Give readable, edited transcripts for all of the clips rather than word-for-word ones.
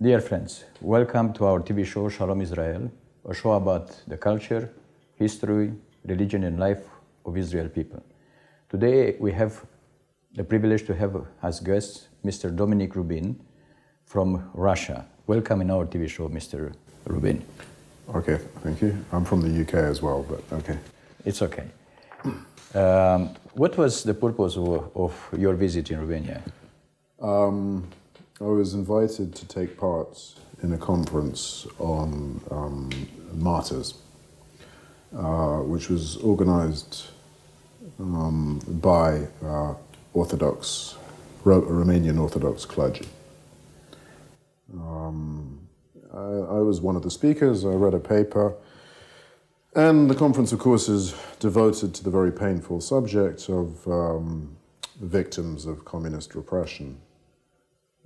Dear friends, welcome to our TV show Shalom Israel, a show about the culture, history, religion and life of Israel people. Today we have the privilege to have as guest Mr. Dominic Rubin from Russia. Welcome in our TV show, Mr. Rubin. Okay, thank you. I'm from the UK as well, but okay. It's okay. What was the purpose of your visit in Romania? I was invited to take part in a conference on martyrs, which was organized by Romanian Orthodox clergy. I was one of the speakers. I read a paper, and the conference, of course, is devoted to the very painful subject of victims of communist repression.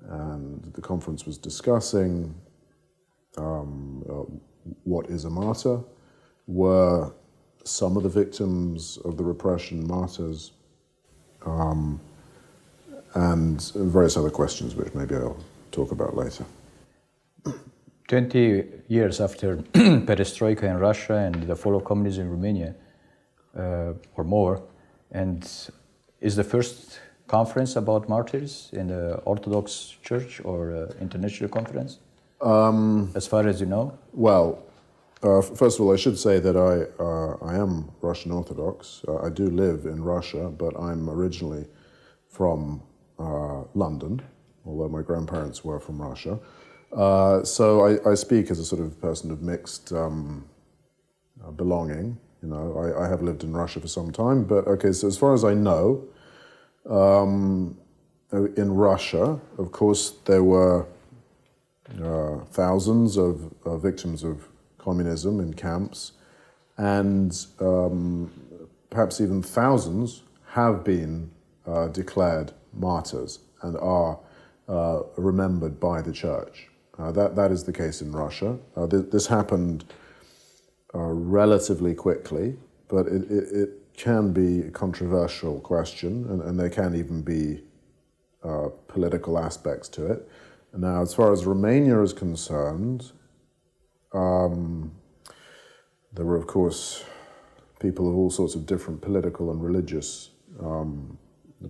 And the conference was discussing what is a martyr, were some of the victims of the repression martyrs, and various other questions which maybe I'll talk about later. 20 years after perestroika in Russia and the fall of communism in Romania, or more, and is the first conference about martyrs in the Orthodox Church or international conference, as far as you know? Well, first of all, I should say that I am Russian Orthodox. I do live in Russia, but I'm originally from London, although my grandparents were from Russia. So I speak as a sort of person of mixed belonging. You know, I have lived in Russia for some time, but okay, so as far as I know, in Russia, of course, there were thousands of victims of communism in camps, and perhaps even thousands have been declared martyrs and are remembered by the church. That is the case in Russia. This happened relatively quickly, but it can be a controversial question, and there can even be political aspects to it. Now, as far as Romania is concerned, there were, of course, people of all sorts of different political and religious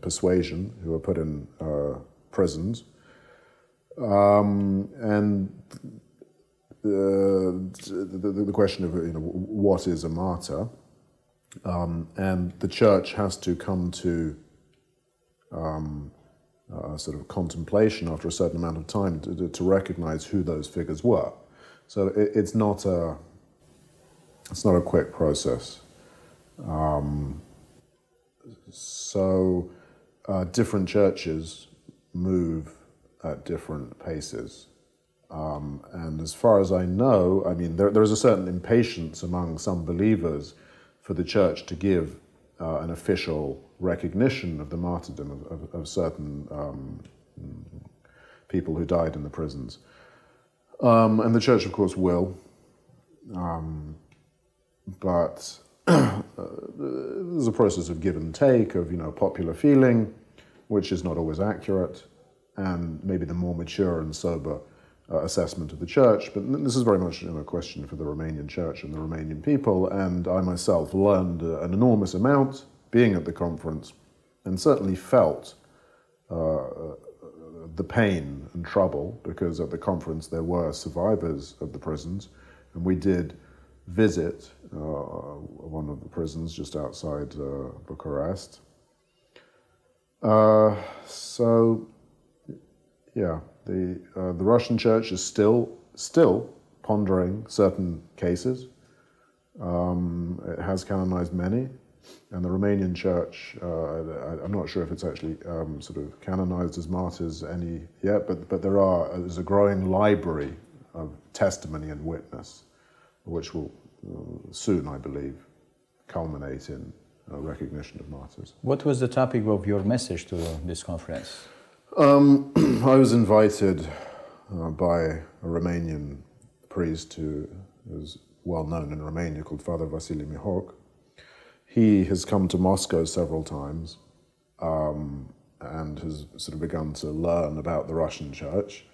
persuasion who were put in prisons. And the question of what is a martyr, and the church has to come to a sort of contemplation after a certain amount of time to recognize who those figures were. So it's not a quick process. So different churches move at different paces. And as far as I know, I mean, there is a certain impatience among some believers for the church to give an official recognition of the martyrdom of certain people who died in the prisons. And the church, of course, will. But there's a process of give and take, of popular feeling, which is not always accurate, and maybe the more mature and sober assessment of the church. But this is very much a question for the Romanian church and the Romanian people, and I myself learned an enormous amount being at the conference, and certainly felt the pain and trouble, because at the conference there were survivors of the prisons, and we did visit one of the prisons just outside Bucharest. So, yeah, the Russian church is still pondering certain cases. It has canonized many, and the Romanian church, I'm not sure if it's actually sort of canonized as martyrs any yet, but there's a growing library of testimony and witness, which will soon, I believe, culminate in recognition of martyrs. What was the topic of your message to this conference? I was invited by a Romanian priest who is well known in Romania, called Father Vasile Mihoc. He has come to Moscow several times and has sort of begun to learn about the Russian church.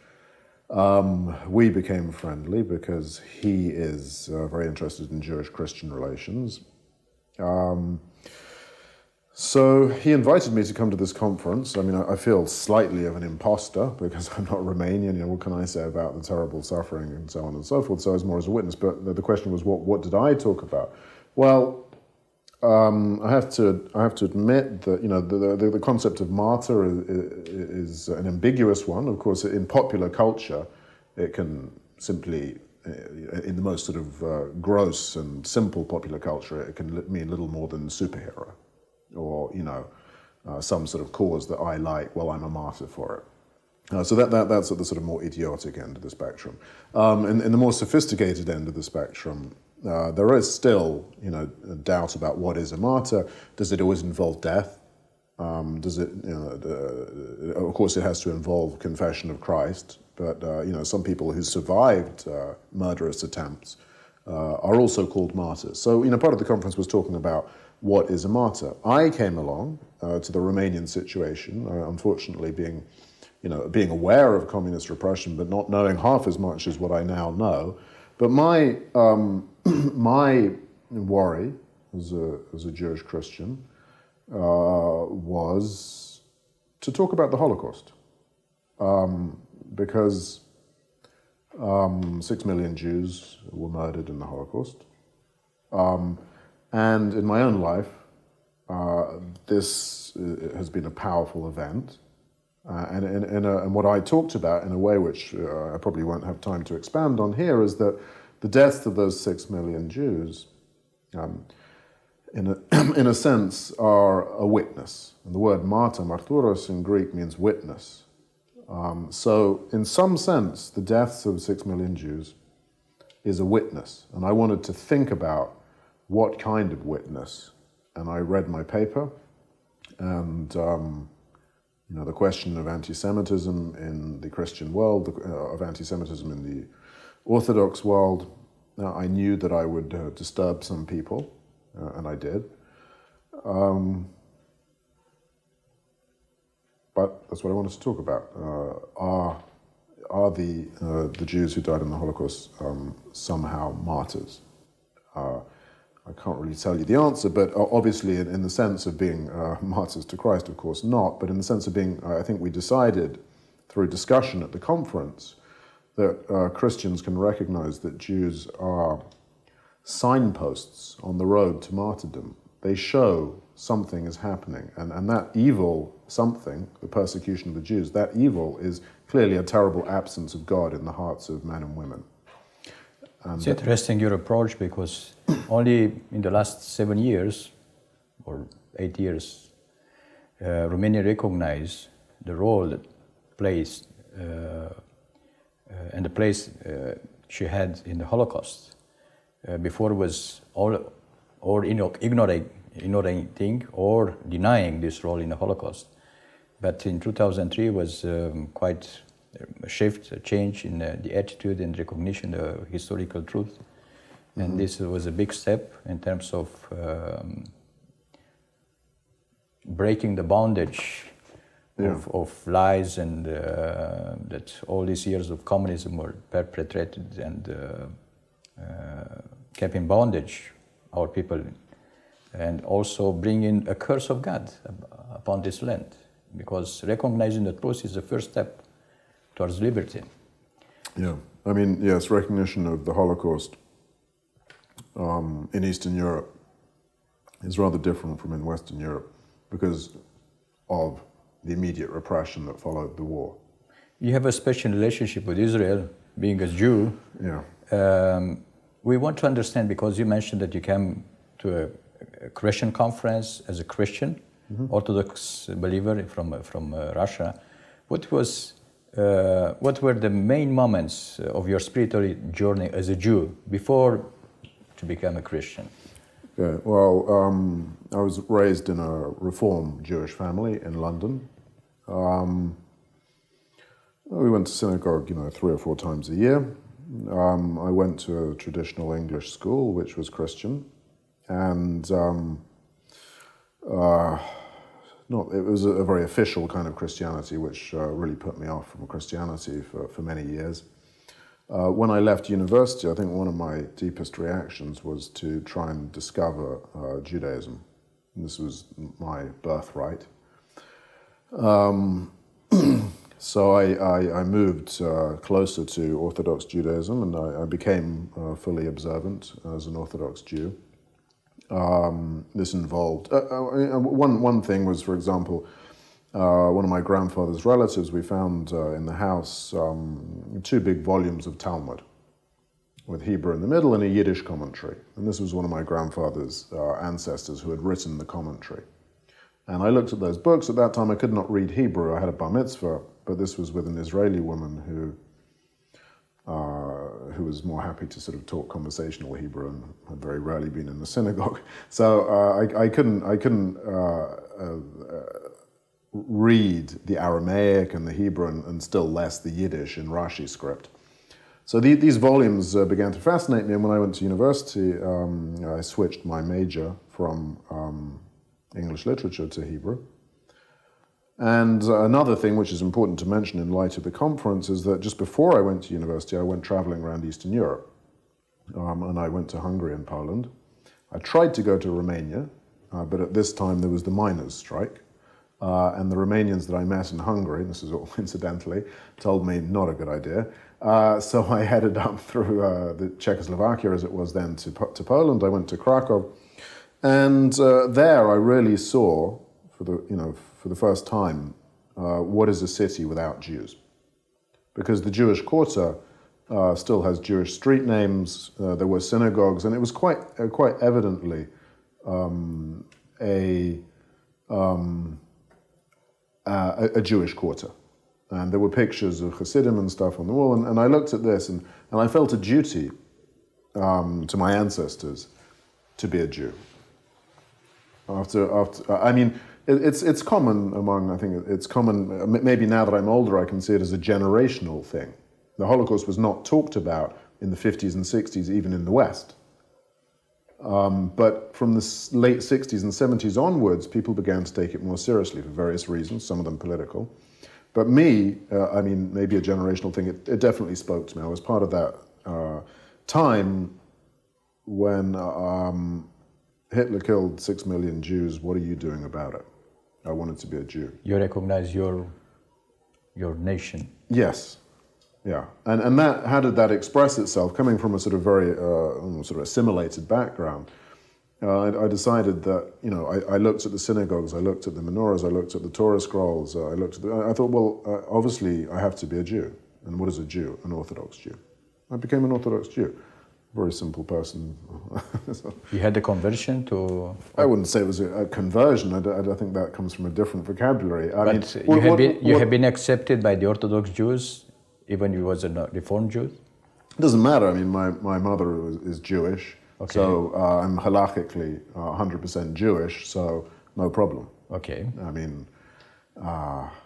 We became friendly because he is very interested in Jewish-Christian relations. So he invited me to come to this conference. I mean, I feel slightly of an imposter because I'm not Romanian. What can I say about the terrible suffering and so on and so forth? So I was more as a witness. But the question was, what did I talk about? Well, I have to admit that the concept of martyr is an ambiguous one. Of course, in popular culture, it can simply, in the most sort of gross and simple popular culture, it can mean little more than superhero, or some sort of cause that I like. Well, I'm a martyr for it. So that's at the sort of more idiotic end of the spectrum. In the more sophisticated end of the spectrum, there is still, a doubt about what is a martyr. Does it always involve death? Does it, of course, it has to involve confession of Christ. But some people who survived murderous attempts are also called martyrs. So part of the conference was talking about what is a martyr. I came along to the Romanian situation, unfortunately being aware of communist repression, but not knowing half as much as what I now know. But my my worry as a Jewish Christian was to talk about the Holocaust, because 6 million Jews were murdered in the Holocaust, and in my own life, this has been a powerful event. And what I talked about in a way which I probably won't have time to expand on here is that the deaths of those 6 million Jews, in a sense, are a witness. And the word martyr, martyros in Greek, means witness. So in some sense, the deaths of 6 million Jews is a witness. And I wanted to think about what kind of witness. And I read my paper, and the question of anti-Semitism in the Christian world, of anti-Semitism in the Orthodox world. Now, I knew that I would disturb some people, and I did. But that's what I wanted to talk about. Are the Jews who died in the Holocaust somehow martyrs? I can't really tell you the answer, but obviously in the sense of being martyrs to Christ, of course not, but in the sense of being, I think we decided through discussion at the conference that Christians can recognize that Jews are signposts on the road to martyrdom. They show something is happening, and that evil something, the persecution of the Jews, that evil is clearly a terrible absence of God in the hearts of men and women. It's interesting your approach, because only in the last 7 years or 8 years, Romania recognized the role that plays and the place she had in the Holocaust. Before was or ignoring or denying this role in the Holocaust. But in 2003 was quite a shift, a change in the attitude and recognition of historical truth. And this was a big step in terms of breaking the bondage of lies and that all these years of communism were perpetrated and kept in bondage our people, and also bringing a curse of God upon this land, because recognizing the truth is the first step towards liberty. Yeah, I mean, yes, recognition of the Holocaust in Eastern Europe is rather different from in Western Europe because of the immediate repression that followed the war. You have a special relationship with Israel, being a Jew. Yeah. We want to understand, because you mentioned that you came to a Christian conference as a Christian, Orthodox believer from Russia. What were the main moments of your spiritual journey as a Jew before to become a Christian? Okay. Well, I was raised in a Reform Jewish family in London. We went to synagogue, 3 or 4 times a year. I went to a traditional English school, which was Christian, and it was a very official kind of Christianity, which really put me off from Christianity for many years. When I left university, I think one of my deepest reactions was to try and discover Judaism. And this was my birthright. So I moved closer to Orthodox Judaism, and I became fully observant as an Orthodox Jew. This involved, one thing was, for example, one of my grandfather's relatives, we found in the house 2 big volumes of Talmud, with Hebrew in the middle and a Yiddish commentary. And this was one of my grandfather's ancestors who had written the commentary. And I looked at those books. At that time, I could not read Hebrew. I had a bar mitzvah, but this was with an Israeli woman who was more happy to sort of talk conversational Hebrew and had very rarely been in the synagogue. So I couldn't read the Aramaic and the Hebrew and still less the Yiddish in Rashi script. So these volumes began to fascinate me, and when I went to university, I switched my major from English literature to Hebrew. And another thing which is important to mention in light of the conference is that just before I went to university, I went traveling around Eastern Europe. And I went to Hungary and Poland. I tried to go to Romania, but at this time there was the miners' strike. And the Romanians that I met in Hungary, and this is all incidentally, told me not a good idea. So I headed up through the Czechoslovakia, as it was then, to Poland. I went to Krakow. And there I really saw, for the first time, what is a city without Jews. Because the Jewish quarter still has Jewish street names, there were synagogues, and it was quite evidently a Jewish quarter. And there were pictures of Hasidim and stuff on the wall, and I looked at this, and I felt a duty to my ancestors to be a Jew. It's common among, I think it's common, maybe now that I'm older I can see it as a generational thing. The Holocaust was not talked about in the 50s and 60s, even in the West. But from the late 60s and 70s onwards, people began to take it more seriously for various reasons, some of them political. But me, maybe a generational thing, it definitely spoke to me. I was part of that time when Hitler killed 6 million Jews. What are you doing about it? I wanted to be a Jew. You recognize your nation. Yes, yeah. And that, how did that express itself? Coming from a sort of very sort of assimilated background, I decided that, I looked at the synagogues, I looked at the menorahs, I looked at the Torah scrolls, I thought, well, obviously I have to be a Jew. And what is a Jew? An Orthodox Jew. I became an Orthodox Jew. Very simple person. So, you had a conversion to... I wouldn't say it was a conversion. I think that comes from a different vocabulary. You have been accepted by the Orthodox Jews, even if you was a Reformed Jew? It doesn't matter. I mean, my mother is Jewish, okay. So I'm halakhically 100% Jewish, so no problem. Okay. I mean...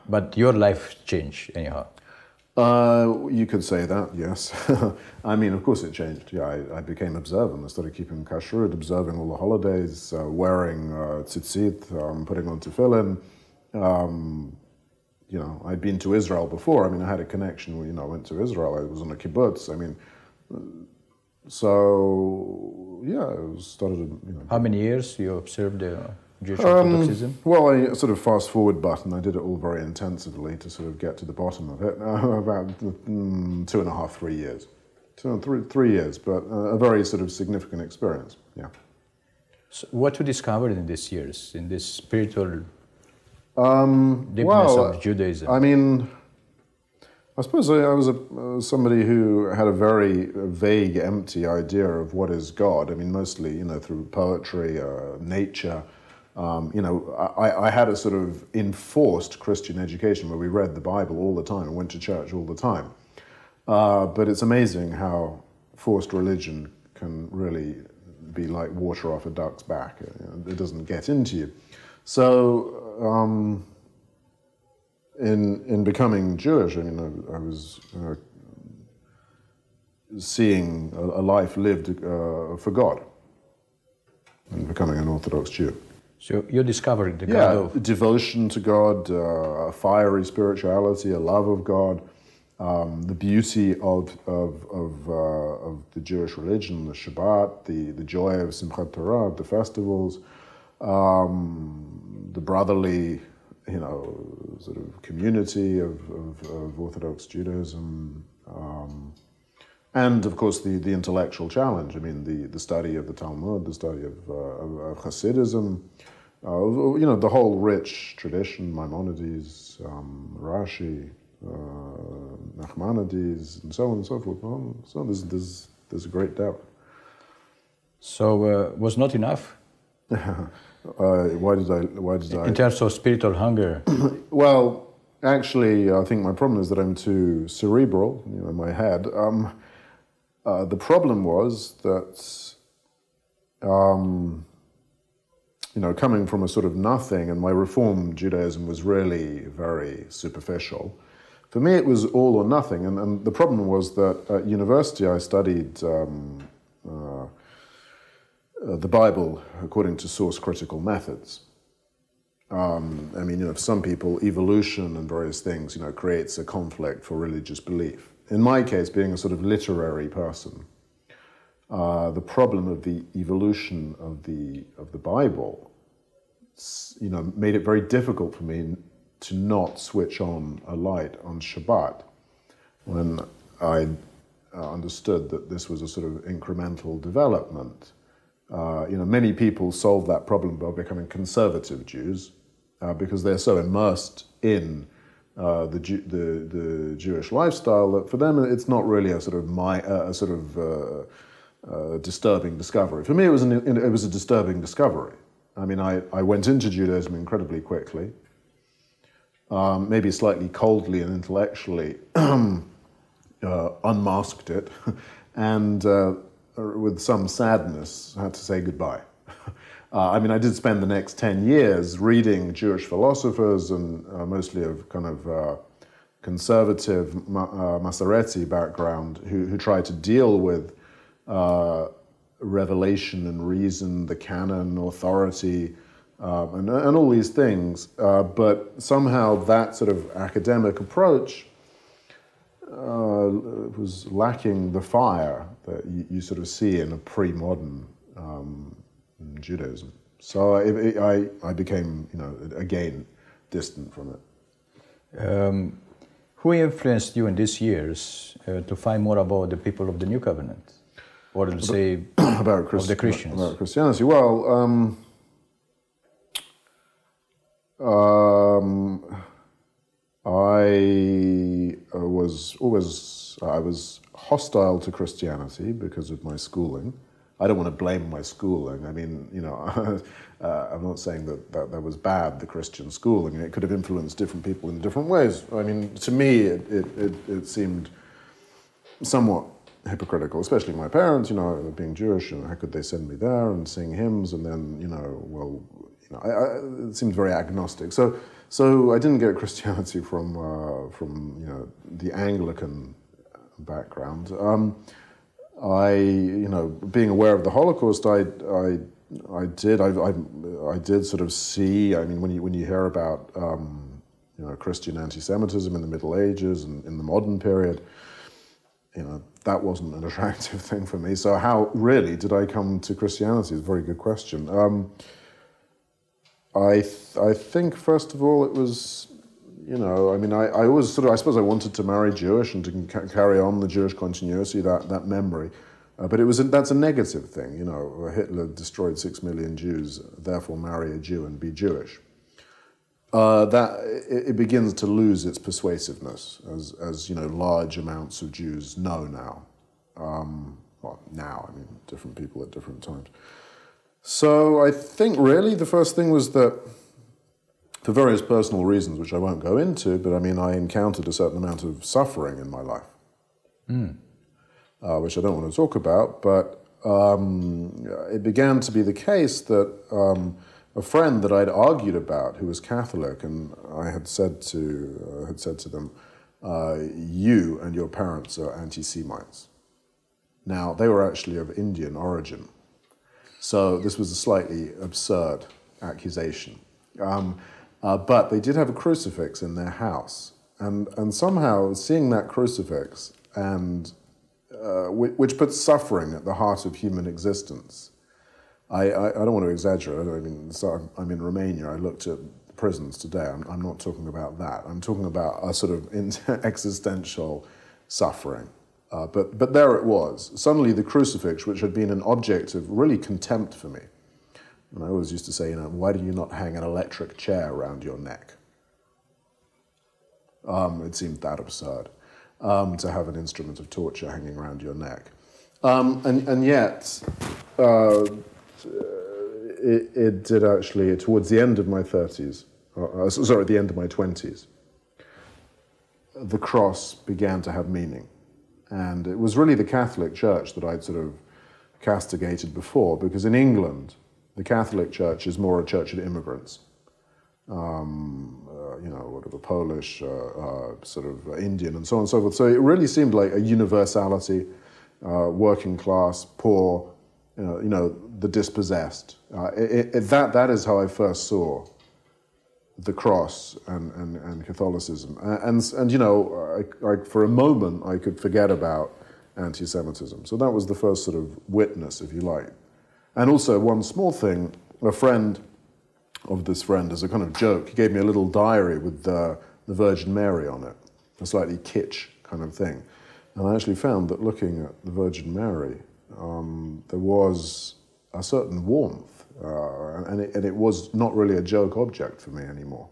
but your life changed anyhow? You could say that, yes. I mean, of course it changed. Yeah, I became observant. I started keeping kashrut, observing all the holidays, wearing tzitzit, putting on tefillin. I'd been to Israel before. I mean, I had a connection. I went to Israel. I was on a kibbutz. I mean, so yeah, it started. How many years you observed Jewish Orthodoxism? Well, I sort of fast forward button. I did it all very intensively to sort of get to the bottom of it. About 2.5, 3 years. 3 years, but a very sort of significant experience, yeah. So what you discovered in these years, in this spiritual deepness of Judaism? I mean, I suppose I was somebody who had a very vague, empty idea of what is God. I mean, mostly, through poetry, nature. I had a sort of enforced Christian education where we read the Bible all the time and went to church all the time. But it's amazing how forced religion can really be like water off a duck's back. It doesn't get into you. So in becoming Jewish, I mean, I was seeing a life lived for God and becoming an Orthodox Jew. So you discovered the God Yeah, of... devotion to God, a fiery spirituality, a love of God, the beauty of the Jewish religion, the Shabbat, the joy of Simchat Torah, the festivals, the brotherly, sort of community of Orthodox Judaism, and of course the intellectual challenge. I mean, the study of the Talmud, the study of Hasidism, the whole rich tradition, Maimonides, Rashi, Nachmanides, and so on and so forth. So there's a great depth. So was not enough? Why did I? In terms of spiritual hunger? Well, actually, I think my problem is that I'm too cerebral, in my head. The problem was that, coming from a sort of nothing, and my Reform Judaism was really very superficial. For me, it was all or nothing, and the problem was that at university I studied the Bible according to source critical methods. For some people, evolution and various things, creates a conflict for religious belief. In my case, being a sort of literary person, the problem of the evolution of the Bible, made it very difficult for me to not switch on a light on Shabbat when I understood that this was a sort of incremental development. Many people solve that problem by becoming conservative Jews because they're so immersed in the Jewish lifestyle that for them it's not really a sort of disturbing discovery. For me, it was a disturbing discovery. I mean, I went into Judaism incredibly quickly, maybe slightly coldly and intellectually unmasked it, and with some sadness had to say goodbye. I did spend the next 10 years reading Jewish philosophers and mostly of kind of conservative Masoreti background who tried to deal with revelation and reason, the canon, authority, and all these things. But somehow that sort of academic approach was lacking the fire that you sort of see in a pre-modern Judaism. So I became, again, distant from it. Who influenced you in these years to find more about the people of the New Covenant? Or to say, of the Christians? About Christianity. Well, I was hostile to Christianity because of my schooling. I don't want to blame my schooling. I mean, I'm not saying that was bad, the Christian schooling. It could have influenced different people in different ways. I mean, to me, it seemed somewhat hypocritical, especially my parents, being Jewish, and how could they send me there and sing hymns, and then, it seemed very agnostic. So I didn't get Christianity from the Anglican background. Being aware of the Holocaust, I did sort of see. I mean, when you hear about Christian anti-Semitism in the Middle Ages and in the modern period, that wasn't an attractive thing for me. So how really did I come to Christianity? It's a very good question. I think first of all it was, I always I suppose I wanted to marry Jewish and to carry on the Jewish continuity, that memory. But that's a negative thing, Hitler destroyed 6 million Jews, therefore marry a Jew and be Jewish. It begins to lose its persuasiveness as large amounts of Jews know now. Different people at different times. So I think really the first thing was that, for various personal reasons, which I won't go into, but I encountered a certain amount of suffering in my life, which I don't want to talk about, but it began to be the case that a friend that I'd argued about, who was Catholic, and I had said to them, you and your parents are anti-Semites. Now, they were actually of Indian origin, so this was a slightly absurd accusation. But they did have a crucifix in their house. And somehow seeing that crucifix, and which puts suffering at the heart of human existence. I don't want to exaggerate. I mean, so I'm in Romania. I looked at prisons today. I'm not talking about that. I'm talking about a sort of existential suffering. But there it was. Suddenly the crucifix, which had been an object of really contempt for me. And I always used to say, why do you not hang an electric chair around your neck? It seemed that absurd to have an instrument of torture hanging around your neck. And yet, it did actually, towards the end of my 30s, the end of my 20s, the cross began to have meaning. And it was really the Catholic Church that I'd sort of castigated before, because in England, the Catholic Church is more a church of immigrants. Whatever, Polish, sort of Indian, and so on and so forth. So it really seemed like a universality, working class, poor, the dispossessed. That is how I first saw the cross and Catholicism. And for a moment, I could forget about anti-Semitism. So that was the first sort of witness, if you like. And also, one small thing, a friend of this friend, as a kind of joke, he gave me a little diary with the Virgin Mary on it, a slightly kitsch kind of thing. And I actually found that looking at the Virgin Mary, there was a certain warmth, and it was not really a joke object for me anymore.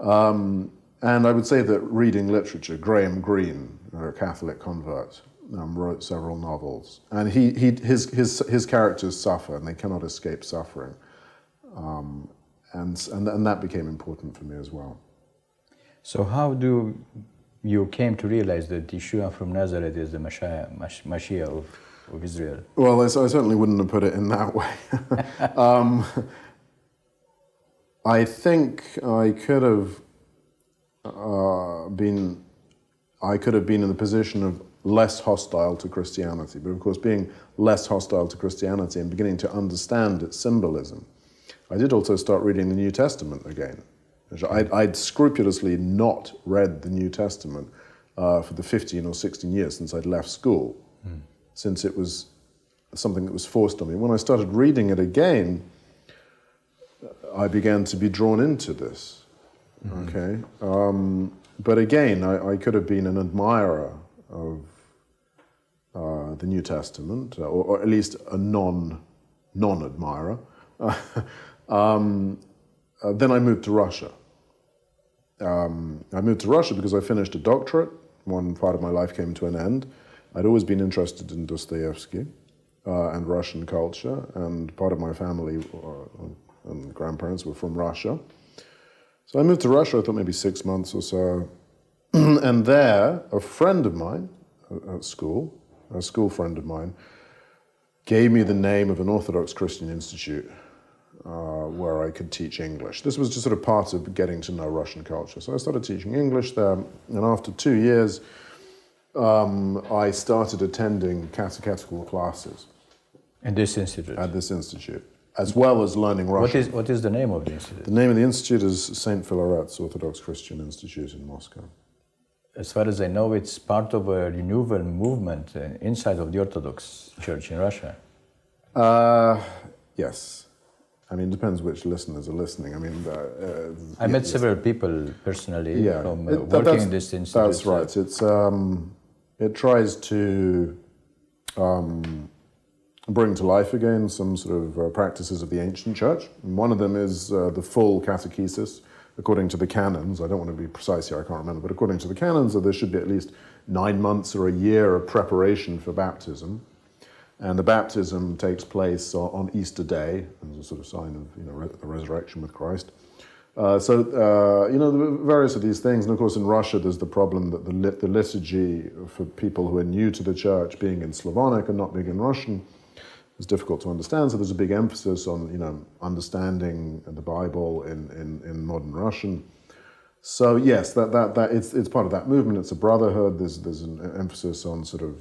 And I would say that reading literature, Graham Greene, a Catholic convert, wrote several novels, and his characters suffer, and they cannot escape suffering. And that became important for me as well. So how do you came to realize that Yeshua from Nazareth is the Mashiach of Israel? Well, I certainly wouldn't have put it in that way. I think I could have been in the position of less hostile to Christianity, but of course being less hostile to Christianity and beginning to understand its symbolism, I did also start reading the New Testament again. I'd scrupulously not read the New Testament for the 15 or 16 years since I'd left school, since it was something that was forced on me. When I started reading it again, I began to be drawn into this, okay? But again, I could have been an admirer of the New Testament, or at least a non-admirer. Then I moved to Russia. I moved to Russia because I finished a doctorate. One part of my life came to an end. I'd always been interested in Dostoevsky and Russian culture, and part of my family and grandparents were from Russia. So I moved to Russia, I thought maybe 6 months or so. And there, a friend of mine at school, a school friend of mine, gave me the name of an Orthodox Christian institute where I could teach English. This was just sort of part of getting to know Russian culture. So I started teaching English there, and after 2 years, I started attending catechetical classes. At this institute? At this institute, as well as learning Russian. What is the name of the institute? The name of the institute is St. Philaret's Orthodox Christian Institute in Moscow. As far as I know, it's part of a renewal movement inside of the Orthodox Church in Russia. Yes. I mean, it depends which listeners are listening. I mean, I met several people personally from working in this institute. That's right. It's it tries to bring to life again some sort of practices of the ancient church. And one of them is the full catechesis, according to the canons. I don't want to be precise here, I can't remember, but according to the canons, there should be at least 9 months or a year of preparation for baptism. And the baptism takes place on Easter Day, as a sort of sign of the resurrection with Christ. The various of these things. And of course, in Russia, there's the problem that the liturgy for people who are new to the church, being in Slavonic and not being in Russian, is difficult to understand. So there's a big emphasis on understanding the Bible in modern Russian. So yes, that it's part of that movement. It's a brotherhood. There's an emphasis on sort of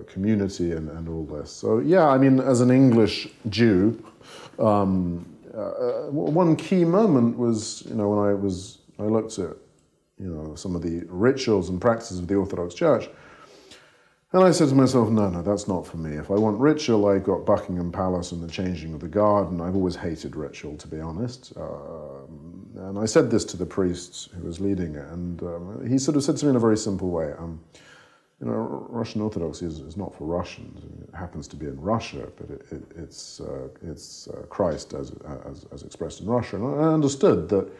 community and all this. So yeah, I mean, as an English Jew, one key moment was, when I looked at, some of the rituals and practices of the Orthodox Church, and I said to myself, no, that's not for me. If I want ritual, I've got Buckingham Palace and the changing of the guard, and I've always hated ritual, to be honest. And I said this to the priest who was leading it, and he sort of said to me in a very simple way, Russian Orthodoxy is not for Russians. It happens to be in Russia, but it's Christ as expressed in Russia. And I understood that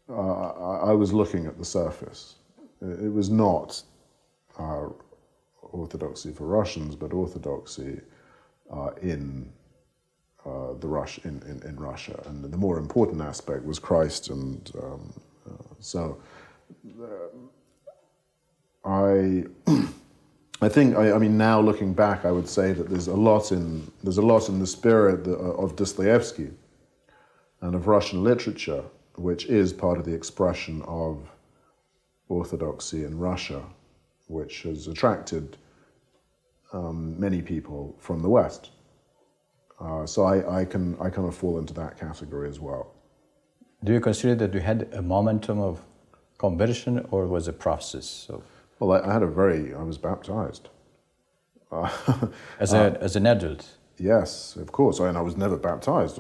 I was looking at the surface. It was not Orthodoxy for Russians, but Orthodoxy in Russia, and the more important aspect was Christ, and I think now looking back, I would say that there's a lot in the spirit of Dostoevsky and of Russian literature, which is part of the expression of orthodoxy in Russia, which has attracted many people from the West. So I kind of fall into that category as well. Do you consider that you had a momentum of conversion, or was a process of? Well, I was baptized. As an adult? Yes, of course. I was never baptized.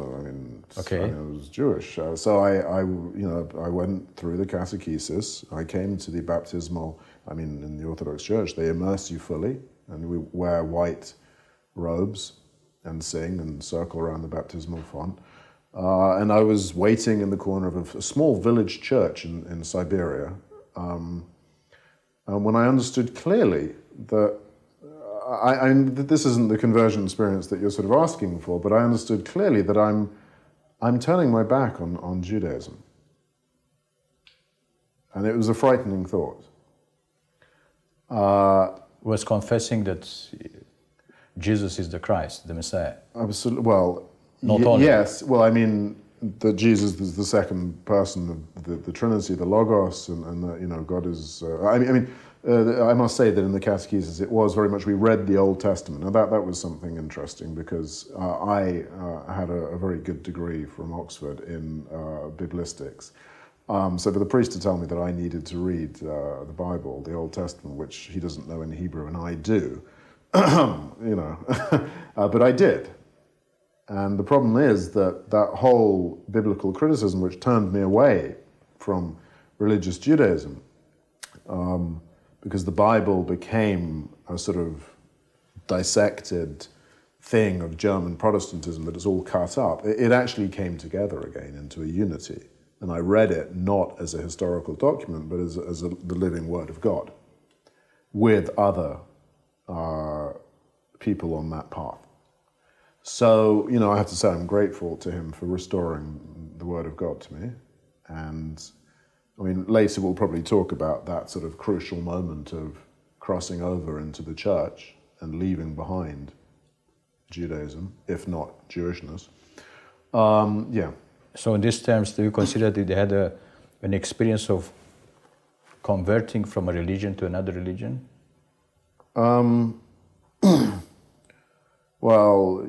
Okay. I was Jewish. So I went through the catechesis. I came to the baptismal, in the Orthodox Church, they immerse you fully, and we wear white robes and sing and circle around the baptismal font. And I was waiting in the corner of a small village church in Siberia, when I understood clearly that, this isn't the conversion experience that you're sort of asking for, but I understood clearly that I'm turning my back on Judaism. And it was a frightening thought. Was confessing that Jesus is the Christ, the Messiah? Absolutely. Well, Not only. Yes. Well, that Jesus is the second person of the Trinity, the Logos, and that, God is. I must say that in the catechesis it was very much, we read the Old Testament. Now that was something interesting, because I had a very good degree from Oxford in biblistics. So for the priest to tell me that I needed to read the Bible, the Old Testament, which he doesn't know in Hebrew and I do, but I did. And the problem is that whole biblical criticism, which turned me away from religious Judaism, because the Bible became a sort of dissected thing of German Protestantism that is all cut up, it actually came together again into a unity. And I read it not as a historical document, but as the living Word of God, with other people on that path. So, I have to say I'm grateful to him for restoring the Word of God to me. And, later we'll probably talk about that sort of crucial moment of crossing over into the church and leaving behind Judaism, if not Jewishness. Yeah. So in these terms, do you consider that they had an experience of converting from a religion to another religion? Well,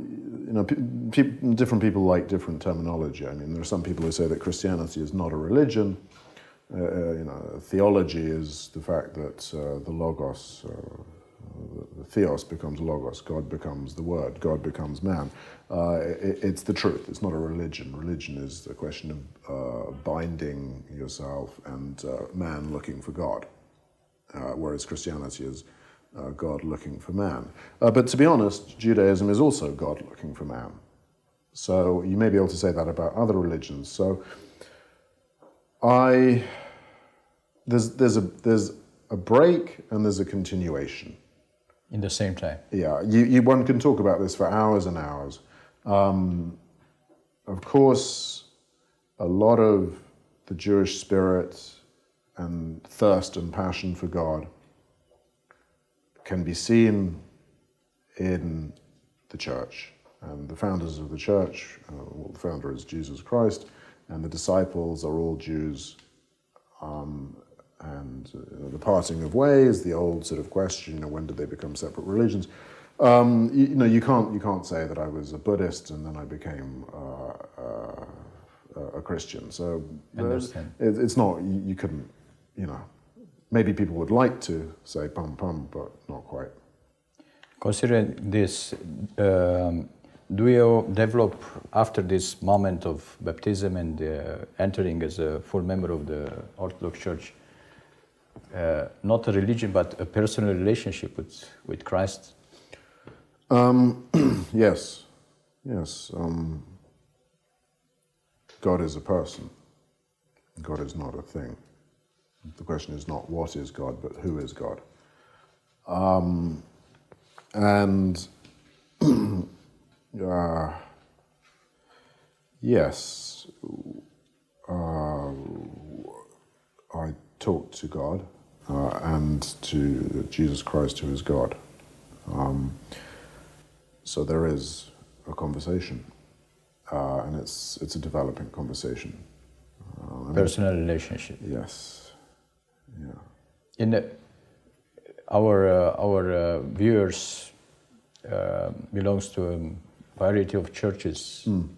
different people like different terminology. There are some people who say that Christianity is not a religion. Theology is the fact that the Logos, the Theos becomes Logos, God becomes the Word, God becomes man. It's the truth, it's not a religion. Religion is a question of binding yourself and man looking for God, whereas Christianity is God looking for man. But to be honest, Judaism is also God looking for man. So you may be able to say that about other religions. So there's a break and there's a continuation. In the same time? Yeah, one can talk about this for hours and hours. Of course, a lot of the Jewish spirit and thirst and passion for God can be seen in the church. And the founders of the church, the founder is Jesus Christ, and the disciples are all Jews. And the parting of ways, the old sort of question, when did they become separate religions? You can't say that I was a Buddhist and then I became a Christian. So Understand. it's not, you couldn't, maybe people would like to say pum pum, but not quite. Considering this, do you develop after this moment of baptism and entering as a full member of the Orthodox Church, not a religion but a personal relationship with Christ? Yes. God is a person. God is not a thing. The question is not what is God, but who is God. Yes, I talk to God and to Jesus Christ, who is God. So there is a conversation, and it's a developing conversation. Personal relationship. Yes, yeah. In our viewers belongs to a variety of churches in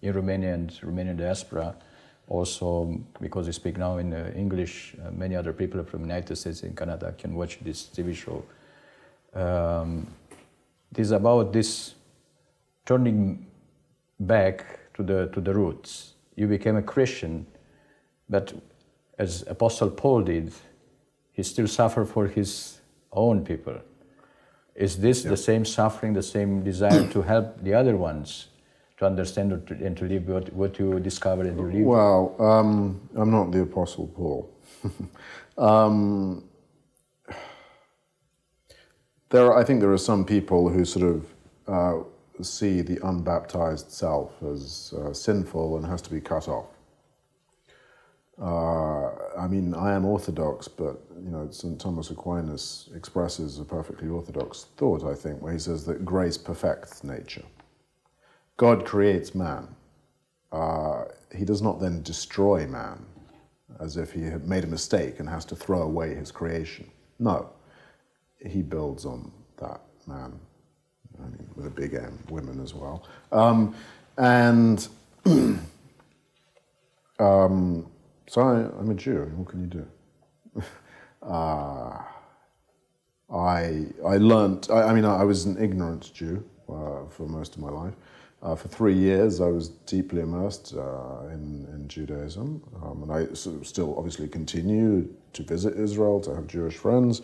Romania and Romanian diaspora. Also, because we speak now in English, many other people from the United States and Canada can watch this TV show. It is about this turning back to the roots. You became a Christian, but as Apostle Paul did, he still suffered for his own people. Is this the same suffering, the same desire to help the other ones to understand and to live what you discovered and you live? Well, I'm not the Apostle Paul. I think there are some people who sort of see the unbaptized self as sinful and has to be cut off. I mean, I am Orthodox, but St. Thomas Aquinas expresses a perfectly Orthodox thought, I think, where he says that grace perfects nature. God creates man. He does not then destroy man as if he had made a mistake and has to throw away his creation. No, he builds on that man, I mean, with a big M, women as well. So I'm a Jew. What can you do? I learnt. I was an ignorant Jew for most of my life. For 3 years, I was deeply immersed in Judaism, and I still obviously continue to visit Israel, to have Jewish friends,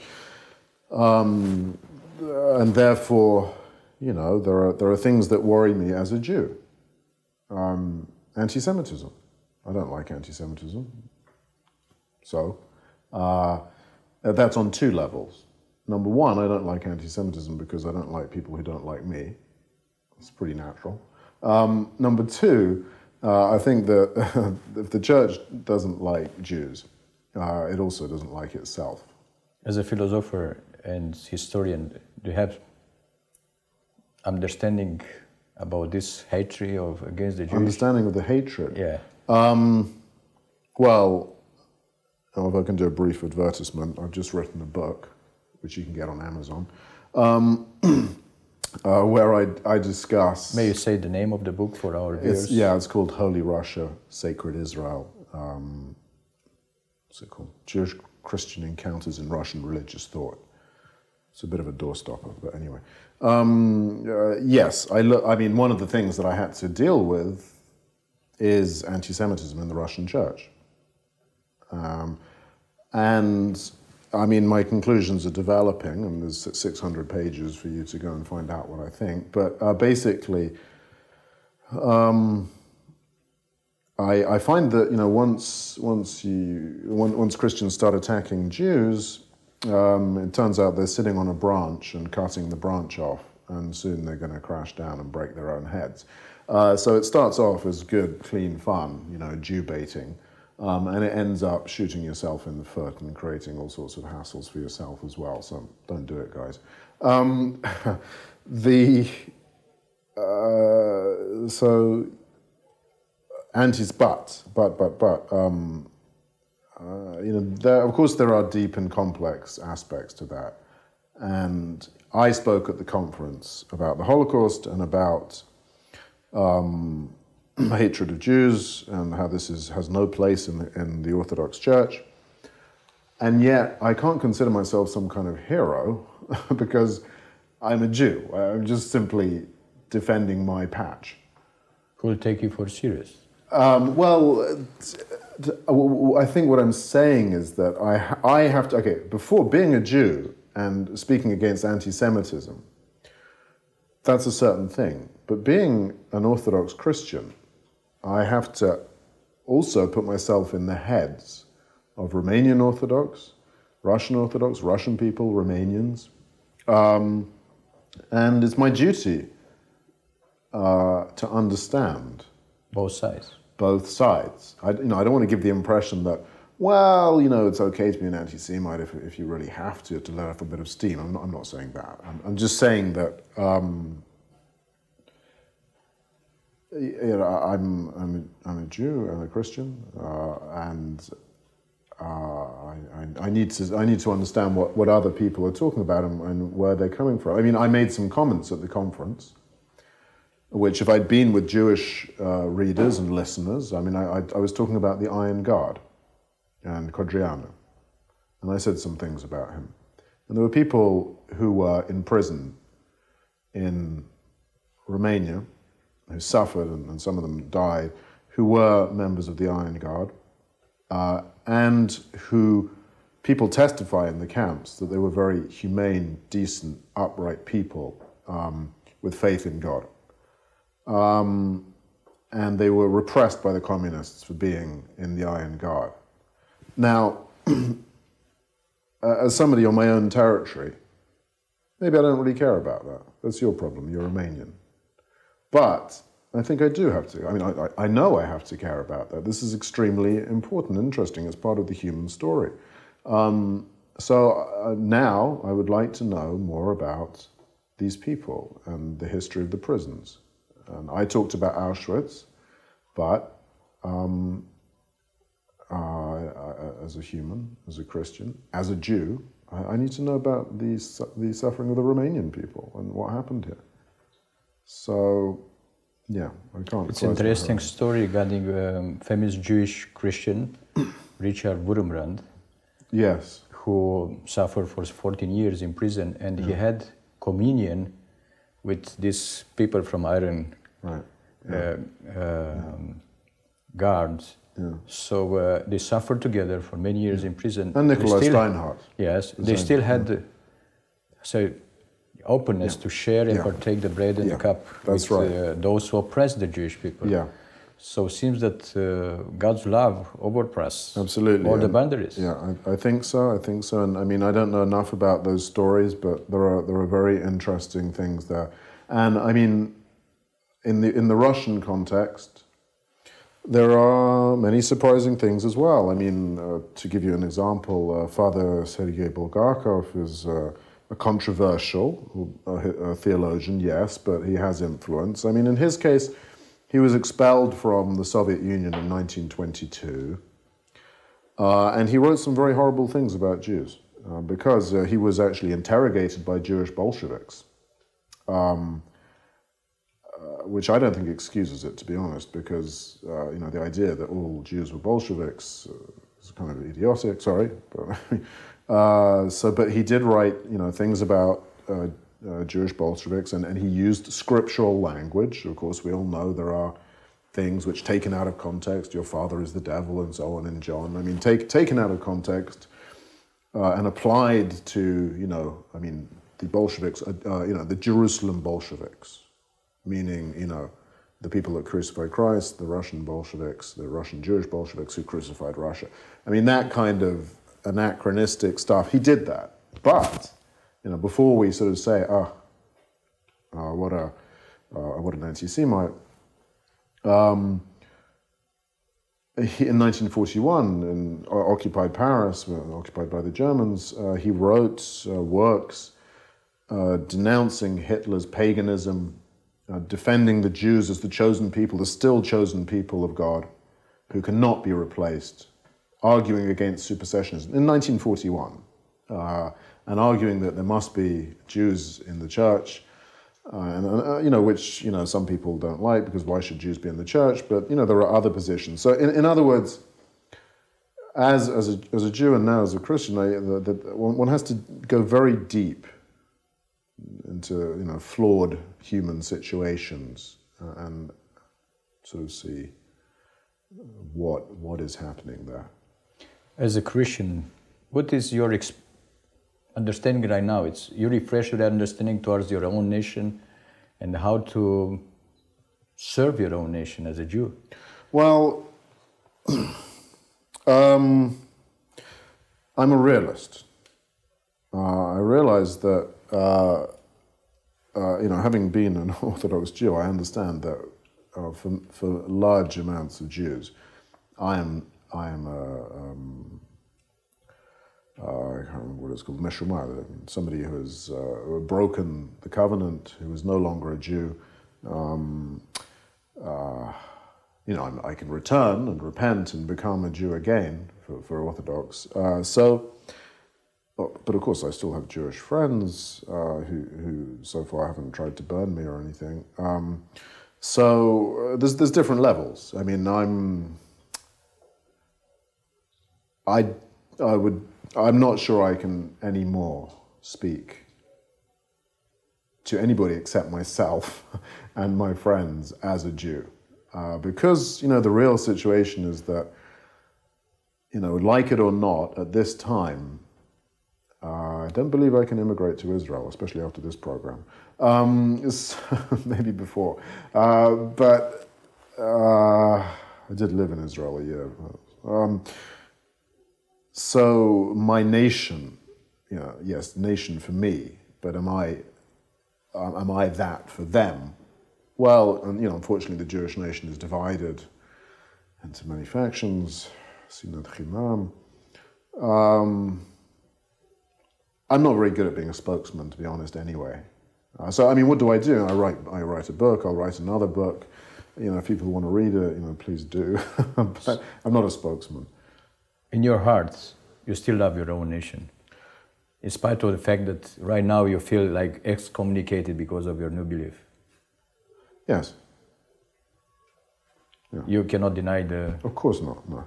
and therefore, there are things that worry me as a Jew. Anti-Semitism. I don't like anti-Semitism. So, that's on 2 levels. Number 1, I don't like anti-Semitism because I don't like people who don't like me. It's pretty natural. Number 2, I think that if the church doesn't like Jews, it also doesn't like itself. As a philosopher and historian, do you have understanding about this hatred against the Jews? Understanding of the hatred? Yeah. Well, if I can do a brief advertisement, I've just written a book, which you can get on Amazon, where I discuss... May you say the name of the book for our viewers? It's called Holy Russia, Sacred Israel. What's it called? Jewish Christian Encounters in Russian Religious Thought. It's a bit of a doorstopper, but anyway. Yes, one of the things that I had to deal with is anti-Semitism in the Russian church. My conclusions are developing, and there's 600 pages for you to go and find out what I think. But basically, I find that once Christians start attacking Jews, it turns out they're sitting on a branch and cutting the branch off, and soon they're going to crash down and break their own heads. So it starts off as good, clean fun, Jew baiting. And it ends up shooting yourself in the foot and creating all sorts of hassles for yourself as well. So don't do it, guys. Of course there are deep and complex aspects to that. And I spoke at the conference about the Holocaust and about hatred of Jews and how this has no place in the Orthodox Church. And yet I can't consider myself some kind of hero because I'm a Jew. I'm just simply defending my patch. Who'll take you for serious? Well, I think what I'm saying is that I have to, okay, before being a Jew and speaking against anti-Semitism, that's a certain thing. But being an Orthodox Christian, I have to also put myself in the heads of Romanian Orthodox, Russian people, Romanians. And it's my duty to understand Both sides. both sides. I don't want to give the impression that, well, it's okay to be an anti-Semite if you really have to let off a bit of steam. I'm not saying that. I'm just saying that I'm a Jew and a Christian, and I need to understand what other people are talking about and where they're coming from. I mean, I made some comments at the conference, which if I'd been with Jewish readers and listeners, I mean, I was talking about the Iron Guard and Codreanu, and I said some things about him. And there were people who were in prison in Romania who suffered, and some of them died, who were members of the Iron Guard, and who people testify in the camps that they were very humane, decent, upright people with faith in God. And they were repressed by the communists for being in the Iron Guard. Now, as somebody on my own territory, maybe I don't really care about that. That's your problem, you're Romanian. But I think I do have to. I mean, I know I have to care about that. This is extremely important, interesting. It's part of the human story. So now I would like to know more about these people and the history of the prisons. And I talked about Auschwitz, but as a human, as a Christian, as a Jew, I need to know about the suffering of the Romanian people and what happened here. So, yeah, I can't. It's an interesting story regarding famous Jewish Christian, Richard Wurmbrand. Yes. Who suffered for 14 years in prison, and he had communion with these people from Iron Guards. Yeah. So they suffered together for many years in prison. And Nikolai Steinhardt. Yes, they still had openness to share and partake the bread and the cup with those who oppress the Jewish people. Yeah. So it seems that God's love overpass absolutely all the boundaries. Yeah, I think so. I think so. And I mean, I don't know enough about those stories, but there are very interesting things there. And I mean, in the Russian context, there are many surprising things as well. I mean, to give you an example, Father Sergei Bulgakov is a controversial theologian, yes, but he has influence. I mean, in his case, he was expelled from the Soviet Union in 1922, and he wrote some very horrible things about Jews because he was actually interrogated by Jewish Bolsheviks, which I don't think excuses it, to be honest, because the idea that all Jews were Bolsheviks is kind of idiotic. Sorry, but he did write things about Jewish Bolsheviks, and he used scriptural language. Of course, we all know there are things which, taken out of context, your father is the devil and so on in John. I mean, taken out of context and applied to, the Bolsheviks, the Jerusalem Bolsheviks, meaning, the people that crucified Christ, the Russian Bolsheviks, the Russian Jewish Bolsheviks who crucified Russia. I mean, that kind of anachronistic stuff, he did that. But before we sort of say, what an anti-Semite, in 1941, in occupied Paris, occupied by the Germans, he wrote works denouncing Hitler's paganism, defending the Jews as the chosen people, the still chosen people of God, who cannot be replaced, arguing against supersessionism in 1941. and arguing that there must be Jews in the church, which some people don't like, because why should Jews be in the church? But there are other positions. So in other words, as a Jew and now as a Christian, one has to go very deep into flawed human situations and sort of see what is happening there. As a Christian, what is your understanding right now? You refresh your understanding towards your own nation and how to serve your own nation as a Jew. Well, I'm a realist. I realize that, having been an Orthodox Jew, I understand that for large amounts of Jews, I am I can't remember what it's called, Meshumar, somebody who has broken the covenant, who is no longer a Jew. I can return and repent and become a Jew again for Orthodox. But of course I still have Jewish friends who so far haven't tried to burn me or anything. So there's different levels. I mean, I'm not sure I can anymore speak to anybody except myself and my friends as a Jew. Because, the real situation is that, like it or not, at this time, I don't believe I can immigrate to Israel, especially after this program. Maybe before. But I did live in Israel a year. So my nation, yes, nation for me, but am I that for them? Well, and unfortunately, the Jewish nation is divided into many factions. Sinat Chinam. I'm not very good at being a spokesman, to be honest. Anyway, so I mean, what do? I write a book. I'll write another book. If people want to read it, please do. But I'm not a spokesman. In your hearts, you still love your own nation, in spite of the fact that right now you feel like excommunicated because of your new belief. Yes. Yeah. You cannot deny the... Of course not, no.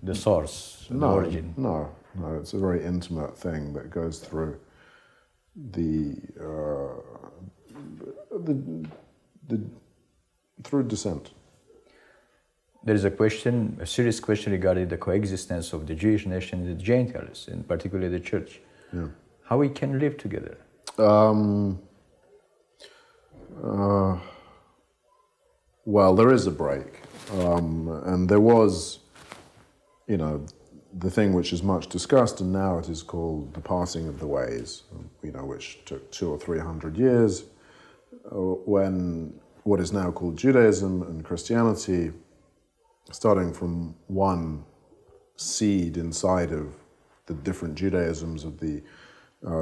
The source, the origin. No, it's a very intimate thing that goes through through descent. There is a serious question regarding the coexistence of the Jewish nation and the Gentiles, and particularly the church. Yeah. How we can live together? Well, there is a break, and there was, the thing which is much discussed, and now it is called the passing of the ways, which took 200 or 300 years, when what is now called Judaism and Christianity, starting from one seed inside of the different Judaisms of the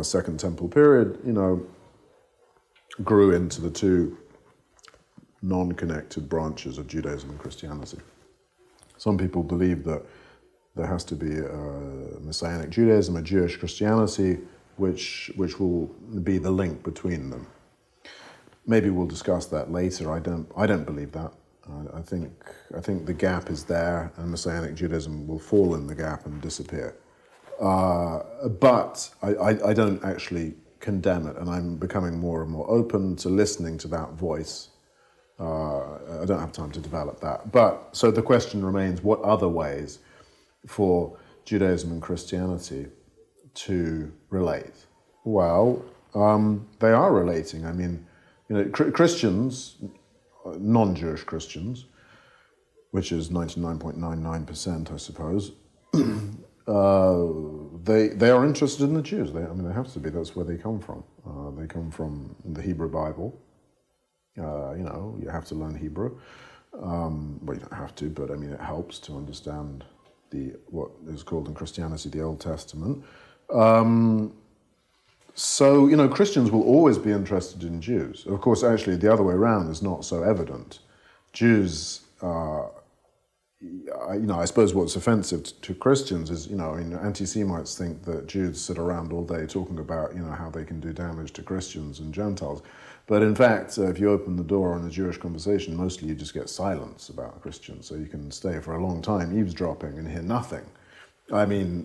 Second Temple period, grew into the two non-connected branches of Judaism and Christianity. Some people believe that there has to be a Messianic Judaism, a Jewish Christianity, which will be the link between them. Maybe we'll discuss that later. I don't believe that. I think the gap is there, and Messianic Judaism will fall in the gap and disappear. But I don't actually condemn it, and I'm becoming more and more open to listening to that voice. I don't have time to develop that. But so the question remains: what other ways for Judaism and Christianity to relate? Well, they are relating. I mean, Christians, non-Jewish Christians, which is 99.99%, I suppose, they are interested in the Jews. They have to be. That's where they come from. They come from the Hebrew Bible. You have to learn Hebrew. Well, you don't have to, but it helps to understand what is called in Christianity the Old Testament. So, Christians will always be interested in Jews. Of course, actually, the other way around is not so evident. Jews, I suppose what's offensive to Christians is, anti-Semites think that Jews sit around all day talking about, how they can do damage to Christians and Gentiles. But in fact, if you open the door on a Jewish conversation, mostly you just get silence about Christians. So you can stay for a long time eavesdropping and hear nothing. I mean,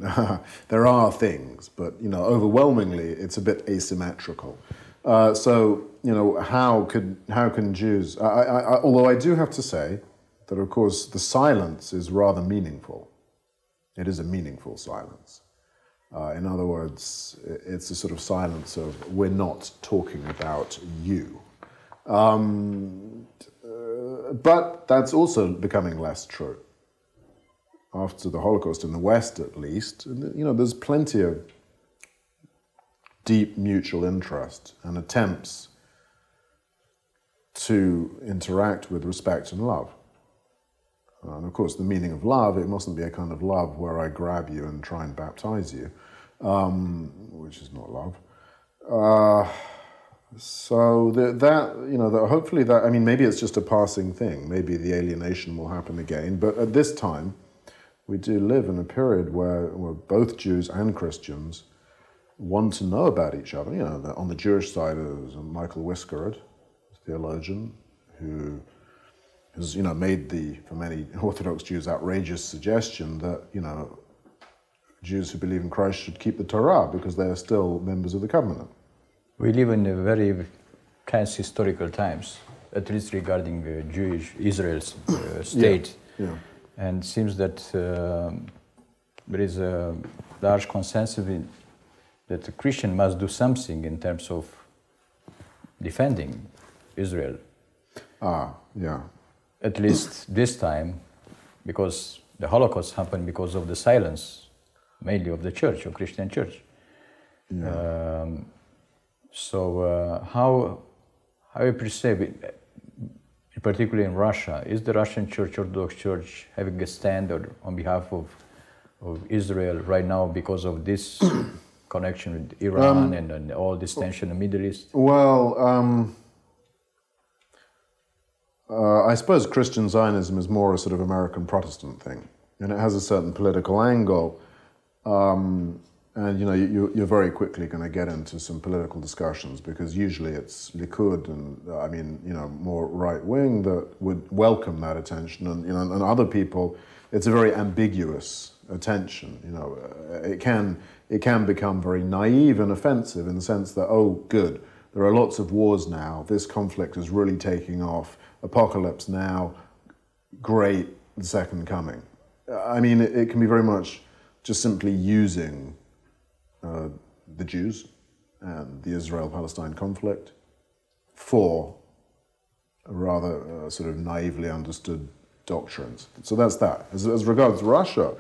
there are things, but, overwhelmingly it's a bit asymmetrical. So, how can Jews, although I do have to say, that of course the silence is rather meaningful. It is a meaningful silence. In other words, it's a sort of silence of, we're not talking about you. But that's also becoming less true. After the Holocaust, in the West at least, there's plenty of deep mutual interest and attempts to interact with respect and love. And of course, the meaning of love, it mustn't be a kind of love where I grab you and try and baptize you, which is not love. So hopefully maybe it's just a passing thing. Maybe the alienation will happen again. But at this time, we do live in a period where both Jews and Christians want to know about each other. On the Jewish side, there's Michael Wiskerud, a theologian, who has, made for many Orthodox Jews, outrageous suggestion that, Jews who believe in Christ should keep the Torah because they are still members of the covenant. We live in a very tense historical times, at least regarding Jewish Israel's state. Yeah. And it seems that there is a large consensus that a Christian must do something in terms of defending Israel. Yeah. At least this time, because the Holocaust happened because of the silence, mainly of the church, of Christian church. Yeah. How you perceive, particularly in Russia, is the Russian Church, Orthodox Church, having a stand on behalf of Israel right now because of this connection with Iran and all this tension in the Middle East? Well, I suppose Christian Zionism is more a sort of American Protestant thing, and it has a certain political angle. And you're very quickly going to get into some political discussions because usually it's Likud and more right wing that would welcome that attention, and other people, it's a very ambiguous attention. It can become very naive and offensive in the sense that, oh, good, there are lots of wars now. This conflict is really taking off. Apocalypse now. Great, the second coming. It can be very much just simply using the Jews and the Israel-Palestine conflict for rather sort of naively understood doctrines. So that's that. As regards Russia,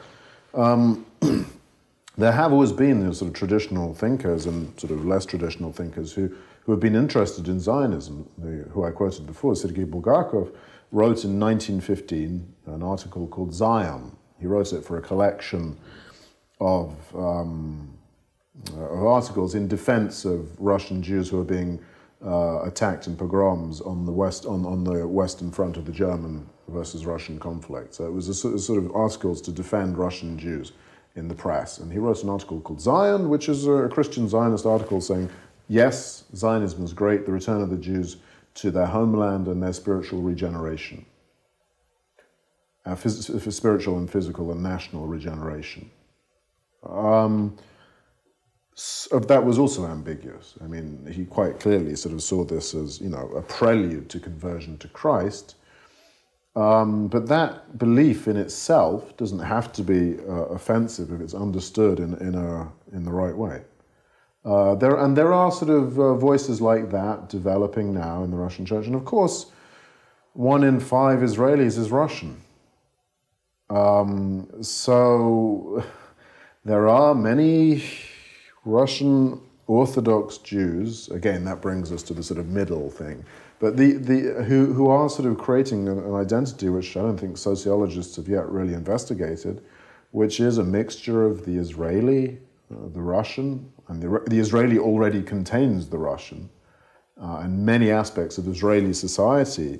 there have always been sort of traditional thinkers and sort of less traditional thinkers who have been interested in Zionism. Who I quoted before, Sergei Bulgakov, wrote in 1915 an article called Zion. He wrote it for a collection of articles in defense of Russian Jews who are being attacked in pogroms on the western front of the German versus Russian conflict. So it was a sort of articles to defend Russian Jews in the press. And he wrote an article called Zion, which is a Christian Zionist article saying, yes, Zionism is great, the return of the Jews to their homeland and their spiritual regeneration. For spiritual and physical and national regeneration. That was also ambiguous. He quite clearly sort of saw this as, a prelude to conversion to Christ. But that belief in itself doesn't have to be offensive if it's understood in the right way. There are sort of voices like that developing now in the Russian church. And of course, 1 in 5 Israelis is Russian. So there are many Russian Orthodox Jews, again, that brings us to the sort of middle thing, but who are sort of creating an identity which I don't think sociologists have yet really investigated, which is a mixture of the Israeli, the Russian, and the Israeli already contains the Russian, and many aspects of Israeli society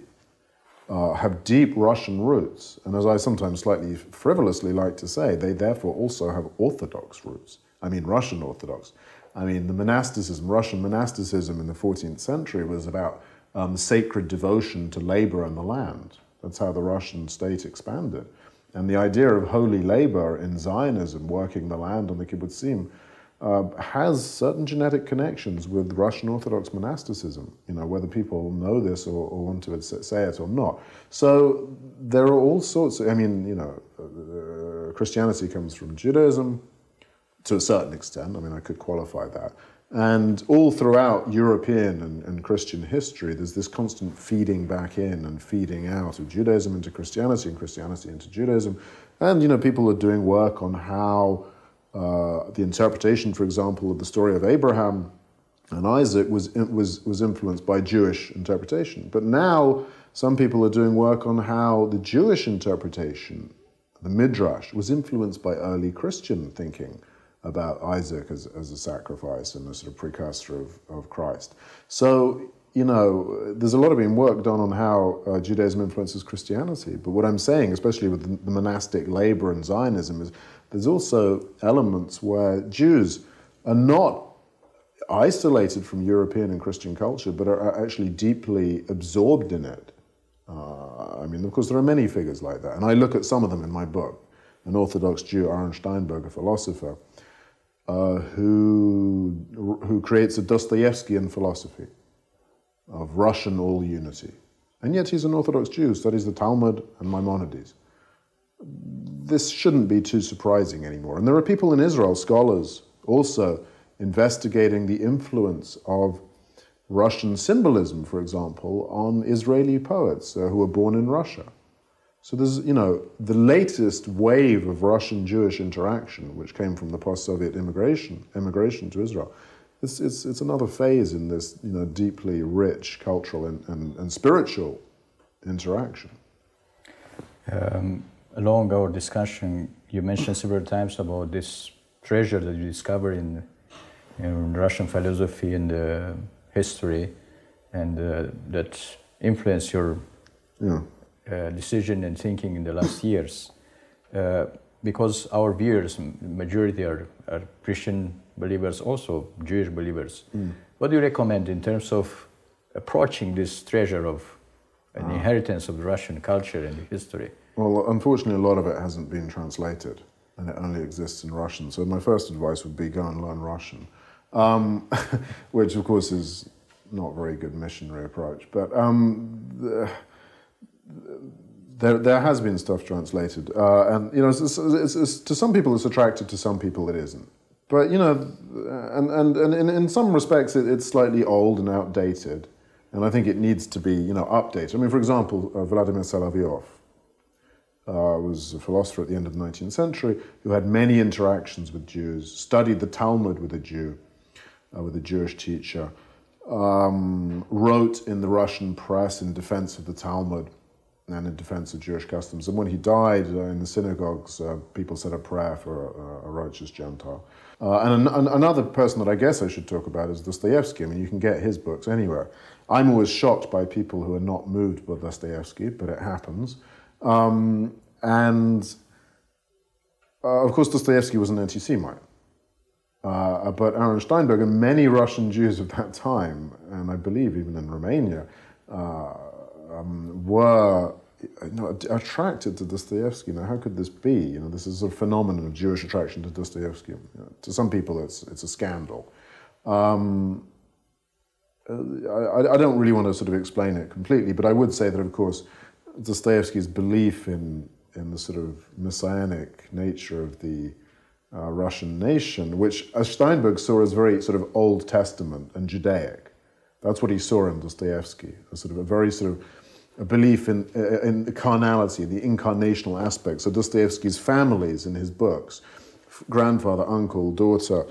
have deep Russian roots, and as I sometimes slightly frivolously like to say, they therefore also have Orthodox roots. I mean Russian Orthodox. I mean the monasticism, Russian monasticism in the 14th century was about sacred devotion to labor and the land. That's how the Russian state expanded. And the idea of holy labor in Zionism, working the land on the kibbutzim, has certain genetic connections with Russian Orthodox monasticism, whether people know this or want to say it or not. So there are all sorts of, Christianity comes from Judaism to a certain extent. I mean, I could qualify that. And all throughout European and Christian history, there's this constant feeding back in and feeding out of Judaism into Christianity and Christianity into Judaism. And, people are doing work on how the interpretation, for example, of the story of Abraham and Isaac was influenced by Jewish interpretation. But now some people are doing work on how the Jewish interpretation, the Midrash, was influenced by early Christian thinking about Isaac as a sacrifice and a sort of precursor of Christ. So, there's a lot of being work done on how Judaism influences Christianity. But what I'm saying, especially with the monastic labor and Zionism, is there's also elements where Jews are not isolated from European and Christian culture, but are actually deeply absorbed in it. Of course, there are many figures like that, and I look at some of them in my book. An Orthodox Jew, Aaron Steinberg, a philosopher, who creates a Dostoevskian philosophy of Russian all-unity. And yet he's an Orthodox Jew who studies the Talmud and Maimonides. This shouldn't be too surprising anymore. And there are people in Israel, scholars, also investigating the influence of Russian symbolism, for example, on Israeli poets who were born in Russia. So there's, the latest wave of Russian-Jewish interaction, which came from the post-Soviet immigration to Israel. It's another phase in this, deeply rich cultural and spiritual interaction. Along our discussion, you mentioned several times about this treasure that you discovered in Russian philosophy and history, and that influenced your decision and thinking in the last years. Because our viewers, majority are Christian believers, also Jewish believers. What do you recommend in terms of approaching this treasure of an inheritance of the Russian culture and history? Well, unfortunately, a lot of it hasn't been translated, and it only exists in Russian. So my first advice would be go and learn Russian, which, of course, is not a very good missionary approach. But there has been stuff translated, and it's, to some people it's attractive, to some people it isn't. But and in some respects it's slightly old and outdated, and I think it needs to be updated. I mean, for example, Vladimir Solovyov was a philosopher at the end of the 19th century who had many interactions with Jews, studied the Talmud with a Jew, with a Jewish teacher, wrote in the Russian press in defense of the Talmud and in defense of Jewish customs. And when he died in the synagogues, people said a prayer for a righteous Gentile. And another person that I guess I should talk about is Dostoevsky. I mean, you can get his books anywhere. I'm always shocked by people who are not moved by Dostoevsky, but it happens. Of course, Dostoevsky was an anti-Semite. But Aaron Steinberg and many Russian Jews of that time, and I believe even in Romania, were attracted to Dostoevsky. Now, how could this be? This is a phenomenon of Jewish attraction to Dostoevsky. To some people, it's a scandal. I don't really want to sort of explain it completely, but I would say that, of course, Dostoevsky's belief in the sort of messianic nature of the Russian nation, which Steinberg saw as very sort of Old Testament and Judaic. That's what he saw in Dostoevsky, a very sort of a belief in the carnality, the incarnational aspects of Dostoevsky's families in his books. Grandfather, uncle, daughter,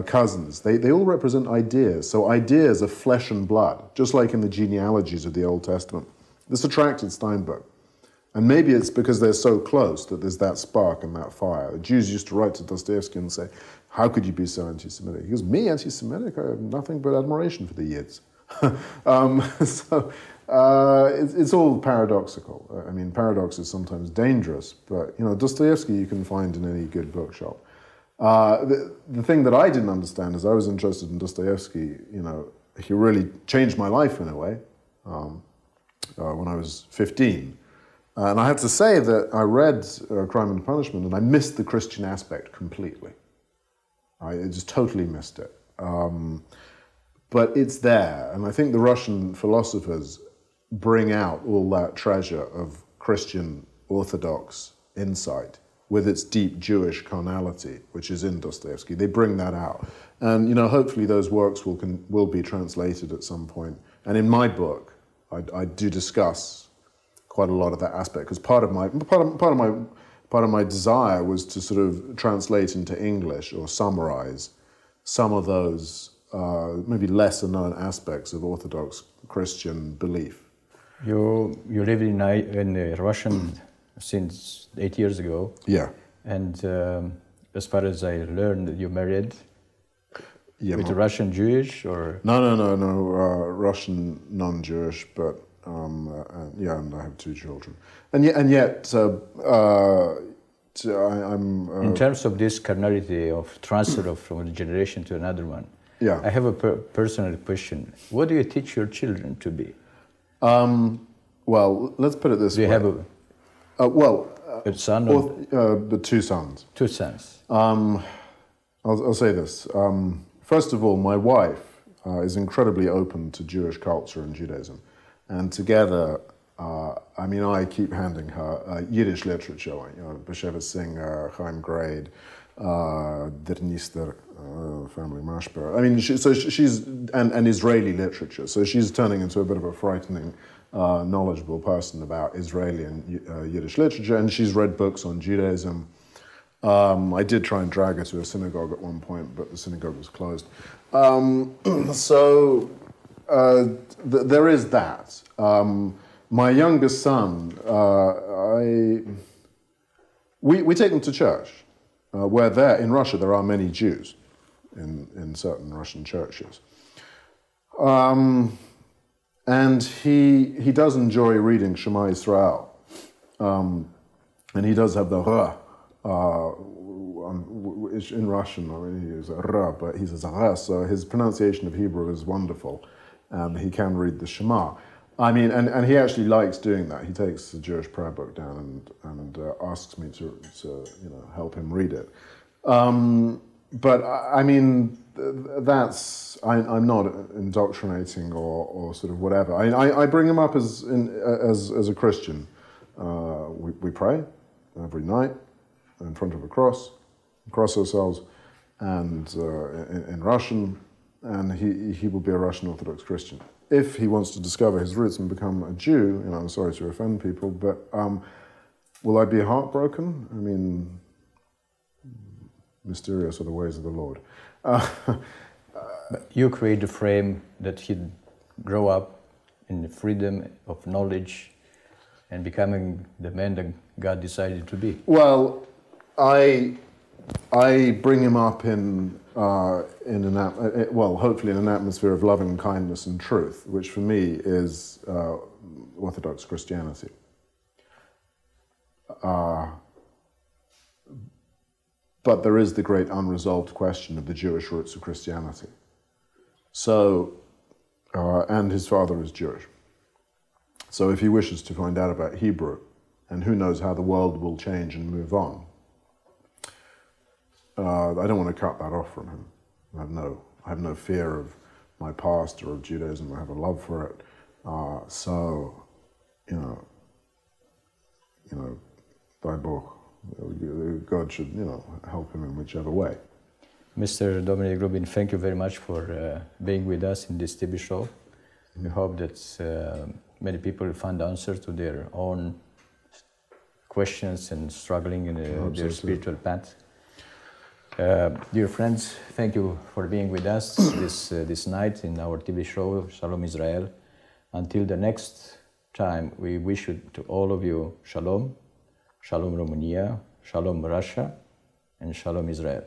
cousins, they all represent ideas. So ideas are flesh and blood, just like in the genealogies of the Old Testament. This attracted Steinberg. And maybe it's because they're so close that there's that spark and that fire. The Jews used to write to Dostoevsky and say, how could you be so anti-Semitic? He goes, me, anti-Semitic? I have nothing but admiration for the Yids. It's all paradoxical. I mean, paradox is sometimes dangerous, but Dostoevsky you can find in any good bookshop. The thing that I didn't understand is I was interested in Dostoevsky. He really changed my life in a way when I was 15. And I have to say that I read Crime and Punishment and I missed the Christian aspect completely. I just totally missed it. But it's there, and I think the Russian philosophers bring out all that treasure of Christian Orthodox insight with its deep Jewish carnality, which is in Dostoevsky. They bring that out. And hopefully those works will be translated at some point. And in my book, I do discuss quite a lot of that aspect, because part of my desire was to sort of translate into English or summarize some of those maybe lesser known aspects of Orthodox Christian belief. You lived in Russian since 8 years ago. Yeah. And as far as I learned, you married with a Russian Jewish or? No, Russian non-Jewish, but and I have 2 children. And yet I'm... in terms of this carnality of transfer from one generation to another one, yeah. I have a personal question. What do you teach your children to be? Well, let's put it this way. Do you have a son? The 2 sons. 2 sons. I'll say this. First of all, my wife is incredibly open to Jewish culture and Judaism. And together, I keep handing her Yiddish literature, Bashevis Singer, Chaim Grade, Der Nister, Family Mashber. I mean, she's and Israeli literature. So she's turning into a bit of a frightening, knowledgeable person about Israeli and Yiddish literature. And she's read books on Judaism. I did try and drag her to a synagogue at one point, but the synagogue was closed. There is that. My youngest son, we take them to church. Where in Russia there are many Jews in certain Russian churches. And he does enjoy reading Shema Yisrael. And he does have the Ra. In Russian, he uses Ra, but he says Ra, so his pronunciation of Hebrew is wonderful. And he can read the Shema. I mean, and he actually likes doing that. He takes the Jewish prayer book down and asks me to help him read it. But I mean, I'm not indoctrinating or sort of whatever. I bring him up as a Christian. We pray every night in front of a cross ourselves, and in Russian. And he will be a Russian Orthodox Christian. If he wants to discover his roots and become a Jew, I'm sorry to offend people, but will I be heartbroken? I mean, mysterious are the ways of the Lord. You create a frame that he'd grow up in the freedom of knowledge and becoming the man that God decided to be. Well, I bring him up hopefully in an atmosphere of loving kindness and truth, which for me is Orthodox Christianity. But there is the great unresolved question of the Jewish roots of Christianity. So, and his father is Jewish. So if he wishes to find out about Hebrew, and who knows how the world will change and move on, I don't want to cut that off from him. I have no fear of my past or of Judaism. I have a love for it. By book, God should, help him in whichever way. Mr. Dominic Rubin, thank you very much for being with us in this TV show. We hope that many people find answers to their own questions and struggling in their spiritual path. Dear friends, thank you for being with us this night in our TV show, Shalom Israel. Until the next time, we wish to all of you Shalom, Shalom Romania, Shalom Russia, and Shalom Israel.